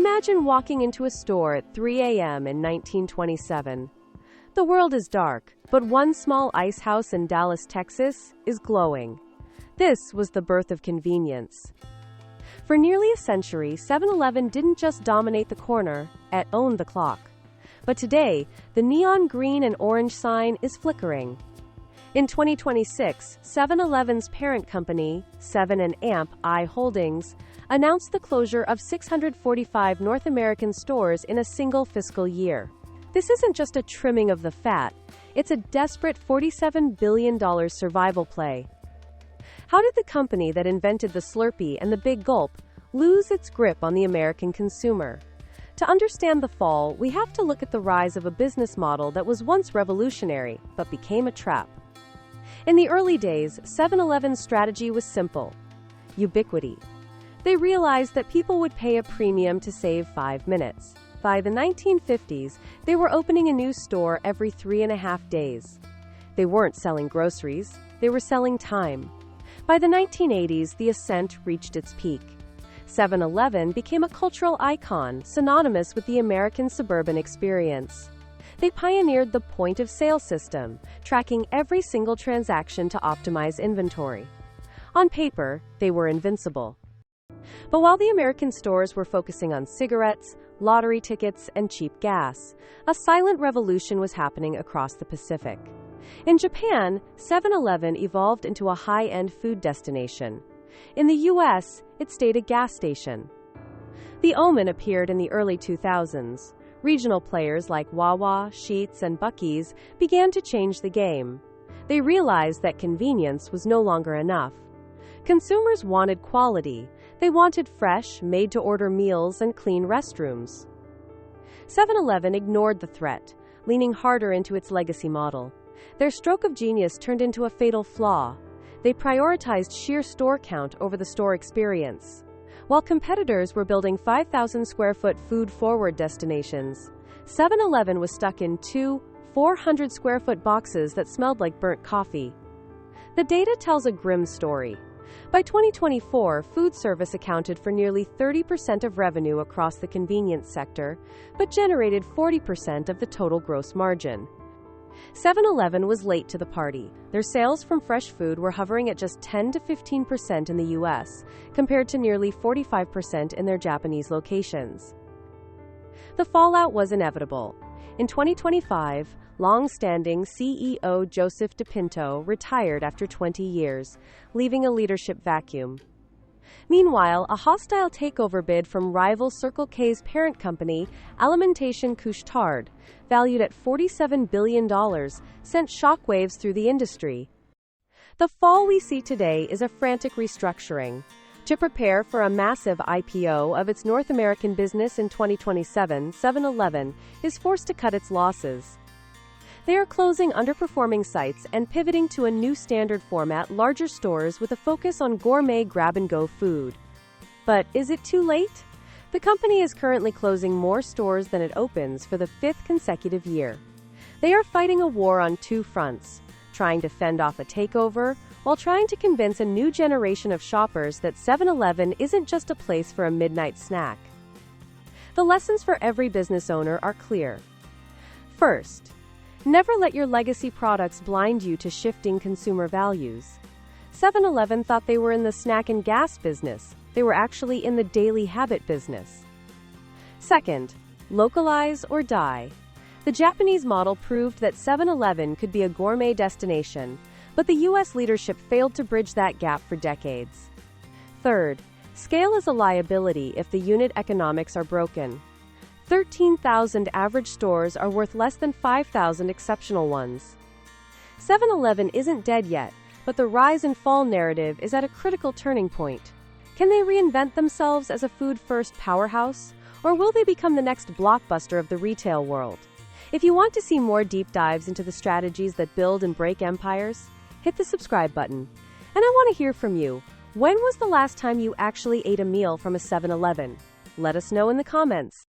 Imagine walking into a store at 3 a.m. in 1927. The world is dark, but one small ice house in Dallas, Texas, is glowing. This was the birth of convenience. For nearly a century, 7-Eleven didn't just dominate the corner, it owned the clock. But today, the neon green and orange sign is flickering. In 2026, 7-Eleven's parent company, 7 & Amp I Holdings, announced the closure of 645 North American stores in a single fiscal year. This isn't just a trimming of the fat, it's a desperate $47 billion survival play. How did the company that invented the Slurpee and the Big Gulp lose its grip on the American consumer? To understand the fall, we have to look at the rise of a business model that was once revolutionary, but became a trap. In the early days, 7-Eleven's strategy was simple: ubiquity. They realized that people would pay a premium to save 5 minutes. By the 1950s, they were opening a new store every 3.5 days. They weren't selling groceries, they were selling time. By the 1980s, the ascent reached its peak. 7-Eleven became a cultural icon, synonymous with the American suburban experience. They pioneered the point-of-sale system, tracking every single transaction to optimize inventory. On paper, they were invincible. But while the American stores were focusing on cigarettes, lottery tickets, and cheap gas, a silent revolution was happening across the Pacific. In Japan, 7-Eleven evolved into a high-end food destination. In the US, it stayed a gas station. The omen appeared in the early 2000s. Regional players like Wawa, Sheetz, and Buc-ee's began to change the game. They realized that convenience was no longer enough. Consumers wanted quality. They wanted fresh, made-to-order meals and clean restrooms. 7-Eleven ignored the threat, leaning harder into its legacy model. Their stroke of genius turned into a fatal flaw. They prioritized sheer store count over the store experience. While competitors were building 5,000-square-foot food-forward destinations, 7-Eleven was stuck in two 400-square-foot boxes that smelled like burnt coffee. The data tells a grim story. By 2024, food service accounted for nearly 30% of revenue across the convenience sector, but generated 40% of the total gross margin. 7-Eleven was late to the party. Their sales from fresh food were hovering at just 10 to 15% in the US, compared to nearly 45% in their Japanese locations. The fallout was inevitable. In 2025, long-standing CEO Joseph DePinto retired after 20 years, leaving a leadership vacuum. Meanwhile, a hostile takeover bid from rival Circle K's parent company, Alimentation Couche-Tard, valued at $47 billion, sent shockwaves through the industry. The fall we see today is a frantic restructuring. To prepare for a massive IPO of its North American business in 2027, 7-Eleven is forced to cut its losses. They are closing underperforming sites and pivoting to a new standard format, larger stores with a focus on gourmet grab-and-go food. But is it too late? The company is currently closing more stores than it opens for the 5th consecutive year. They are fighting a war on two fronts, trying to fend off a takeover while trying to convince a new generation of shoppers that 7-Eleven isn't just a place for a midnight snack. The lessons for every business owner are clear. First, never let your legacy products blind you to shifting consumer values. 7-Eleven thought they were in the snack and gas business. They were actually in the daily habit business. Second, localize or die. The Japanese model proved that 7-Eleven could be a gourmet destination, but the US leadership failed to bridge that gap for decades. Third, scale is a liability if the unit economics are broken. 13,000 average stores are worth less than 5,000 exceptional ones. 7-Eleven isn't dead yet, but the rise and fall narrative is at a critical turning point. Can they reinvent themselves as a food-first powerhouse, or will they become the next blockbuster of the retail world? If you want to see more deep dives into the strategies that build and break empires, hit the subscribe button. And I want to hear from you. When was the last time you actually ate a meal from a 7-Eleven? Let us know in the comments.